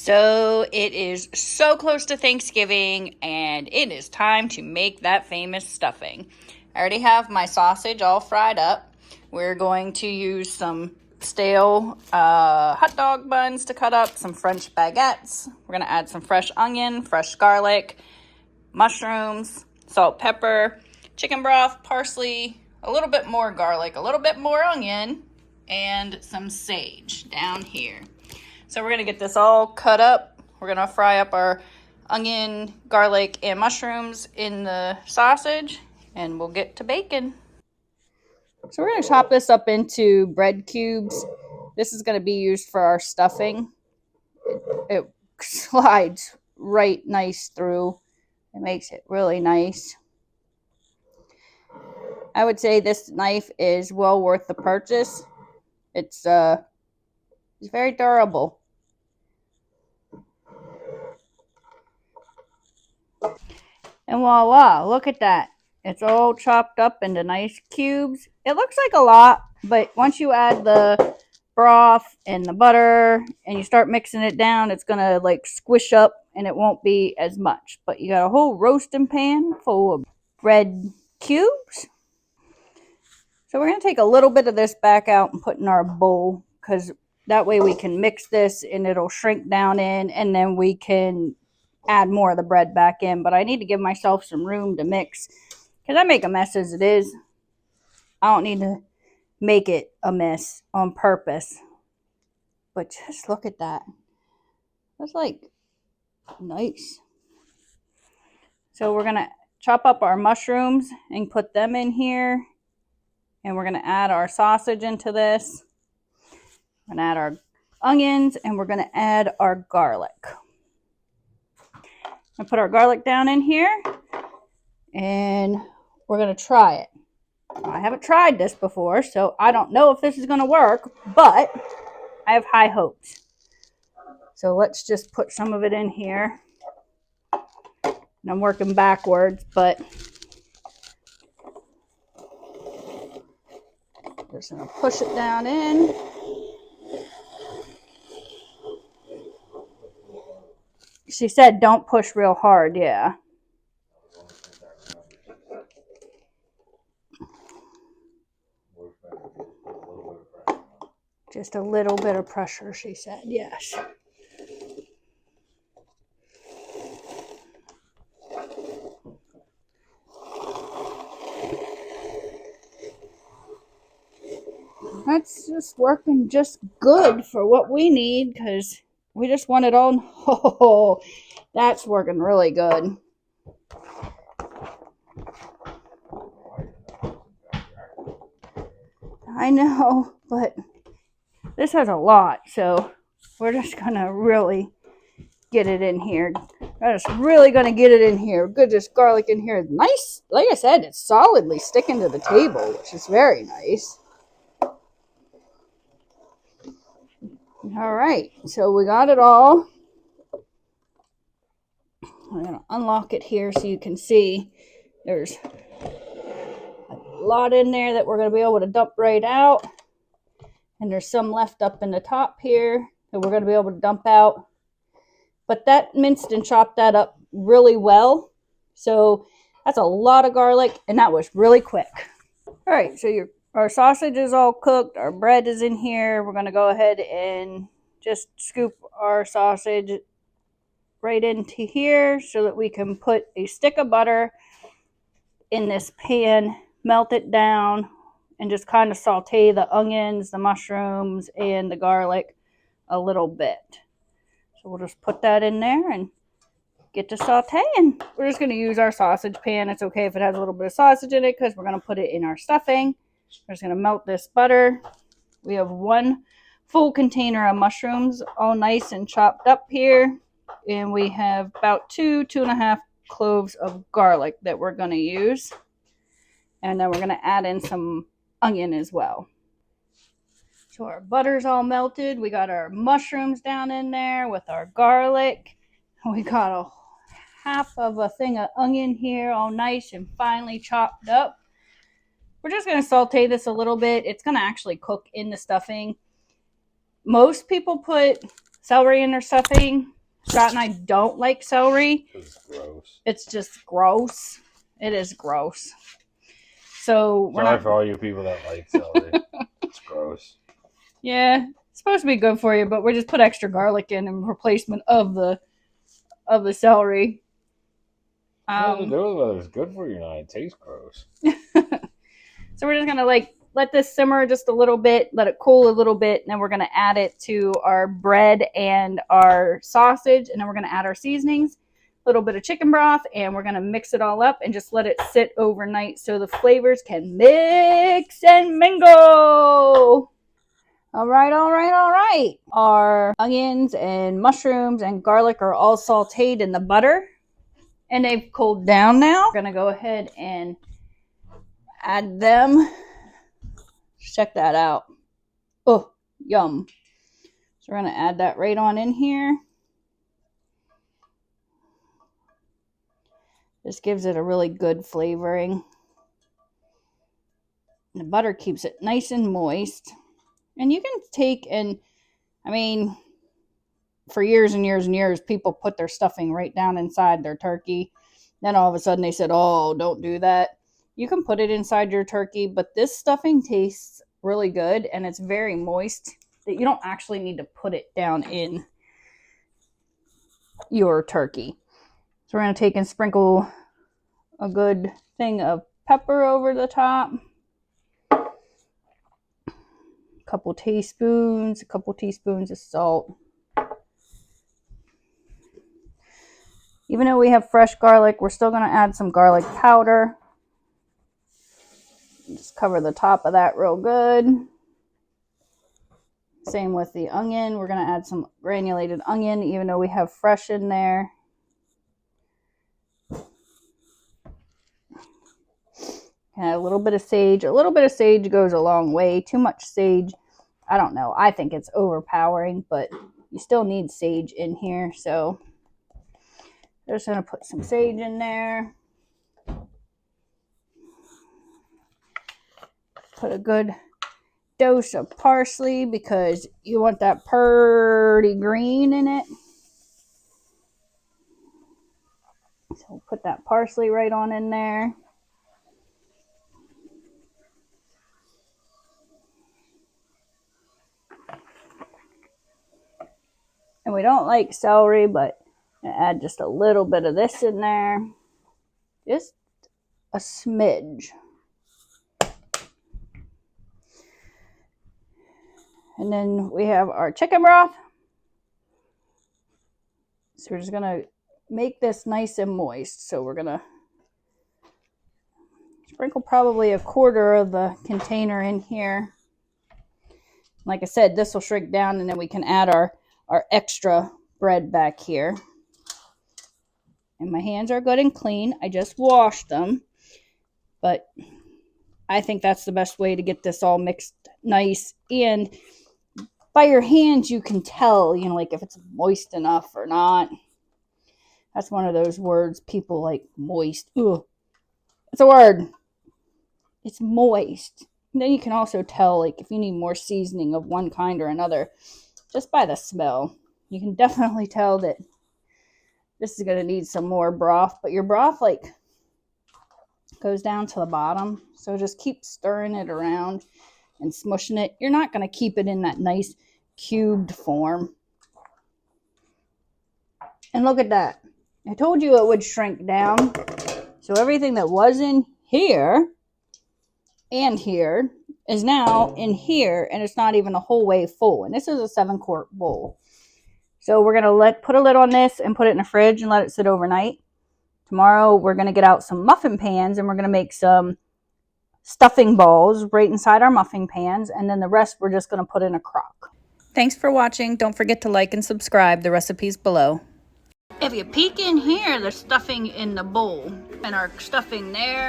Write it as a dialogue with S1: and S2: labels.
S1: So it is so close to Thanksgiving, and it is time to make that famous stuffing. I already have my sausage all fried up. We're going to use some stale hot dog buns to cut up, some French baguettes. We're going to add some fresh onion, fresh garlic, mushrooms, salt, pepper, chicken broth, parsley, a little bit more garlic, a little bit more onion, and some sage down here. So we're going to get this all cut up. We're going to fry up our onion, garlic, and mushrooms in the sausage, and we'll get to baking. So we're going to chop this up into bread cubes. This is going to be used for our stuffing. It slides right nice through. It makes it really nice. I would say this knife is well worth the purchase. It's very durable. And voila, look at that. It's all chopped up into nice cubes. It looks like a lot, but once you add the broth and the butter and you start mixing it down, it's going to like squish up and it won't be as much. But you got a whole roasting pan full of bread cubes. So we're going to take a little bit of this back out and put in our bowl, because that way we can mix this and it'll shrink down in, and then we can add more of the bread back in. But I need to give myself some room to mix, because I make a mess as it is. I don't need to make it a mess on purpose. But just look at that. That's like nice. So we're going to chop up our mushrooms and put them in here. And we're going to add our sausage into this. We're going to add our onions, and we're going to add our garlic. I'm going to put our garlic down in here, and we're going to try it. I haven't tried this before, so I don't know if this is going to work, but I have high hopes. So let's just put some of it in here. And I'm working backwards, but just going to push it down in. She said don't push real hard, yeah. Just a little bit of pressure, she said, yes. That's just working just good for what we need, because we just want it all. Oh, that's working really good. I know, but this has a lot, so we're just going to really get it in here. I'm just really going to get it in here. Good, this garlic in here. Nice. Like I said, it's solidly sticking to the table, which is very nice. All right, so we got it all. I'm going to unlock it here so you can see there's a lot in there that we're going to be able to dump right out. And there's some left up in the top here that we're going to be able to dump out. But that minced and chopped that up really well. So that's a lot of garlic, and that was really quick. All right, so our sausage is all cooked. Our bread is in here. We're going to go ahead and just scoop our sausage right into here so that we can put a stick of butter in this pan, melt it down, and just kind of saute the onions, the mushrooms, and the garlic a little bit. So we'll just put that in there and get to sauteing. We're just going to use our sausage pan. It's okay if it has a little bit of sausage in it, because we're going to put it in our stuffing. We're just going to melt this butter. We have one full container of mushrooms, all nice and chopped up here. And we have about 2.5 cloves of garlic that we're going to use. And then we're going to add in some onion as well. So our butter's all melted. We got our mushrooms down in there with our garlic. We got a half of a thing of onion here, all nice and finely chopped up. We're just going to saute this a little bit. It's going to actually cook in the stuffing. Most people put celery in their stuffing. Scott and I don't like celery.
S2: It's gross.
S1: It's just gross. It is gross. So we're
S2: Sorry for all you people that like celery. It's gross.
S1: Yeah, it's supposed to be good for you, but we just put extra garlic in replacement of the celery.
S2: Nothing to do with whether it's good for you or not. It tastes gross.
S1: So we're just gonna let this simmer just a little bit, let it cool a little bit, and then we're gonna add it to our bread and our sausage, and then we're gonna add our seasonings, a little bit of chicken broth, and we're gonna mix it all up and just let it sit overnight so the flavors can mix and mingle. All right. Our onions and mushrooms and garlic are all sauteed in the butter, and they've cooled down now. We're gonna go ahead and add them. Check that out. Oh, yum. So we're gonna add that right on in here. This gives it a really good flavoring. And the butter keeps it nice and moist. And you can take and, I mean, for years and years and years, people put their stuffing right down inside their turkey. Then all of a sudden they said, oh, don't do that. You can put it inside your turkey, but this stuffing tastes really good and it's very moist that you don't actually need to put it down in your turkey. So we're going to take and sprinkle a good thing of pepper over the top. A couple teaspoons of salt. Even though we have fresh garlic, we're still going to add some garlic powder. Just cover the top of that real good. Same with the onion. We're going to add some granulated onion, even though we have fresh in there. Add a little bit of sage. A little bit of sage goes a long way. Too much sage, I don't know. I think it's overpowering, but you still need sage in here. So I'm just going to put some sage in there. Put a good dose of parsley because you want that pretty green in it. So we'll put that parsley right on in there. And we don't like celery, but add just a little bit of this in there. Just a smidge. And then we have our chicken broth. So we're just going to make this nice and moist. So we're going to sprinkle probably a quarter of the container in here. Like I said, this will shrink down and then we can add our extra bread back here. And my hands are good and clean. I just washed them. But I think that's the best way to get this all mixed nice. And by your hands, you can tell, you know, like if it's moist enough or not. That's one of those words people like, moist. Ugh. It's a word. It's moist. And then you can also tell, like, if you need more seasoning of one kind or another, just by the smell. You can definitely tell that this is going to need some more broth. But your broth, like, goes down to the bottom. So just keep stirring it around and smushing it. You're not going to keep it in that nice cubed form. And look at that. I told you it would shrink down. So everything that was in here and here is now in here, and it's not even a whole way full. And this is a 7-quart bowl. So we're going to put a lid on this and put it in the fridge and let it sit overnight. Tomorrow we're going to get out some muffin pans and we're going to make some stuffing balls right inside our muffin pans, and then the rest we're just going to put in a crock. Thanks for watching. Don't forget to like and subscribe. The recipe's below. If you peek in here, there's stuffing in the bowl, and our stuffing there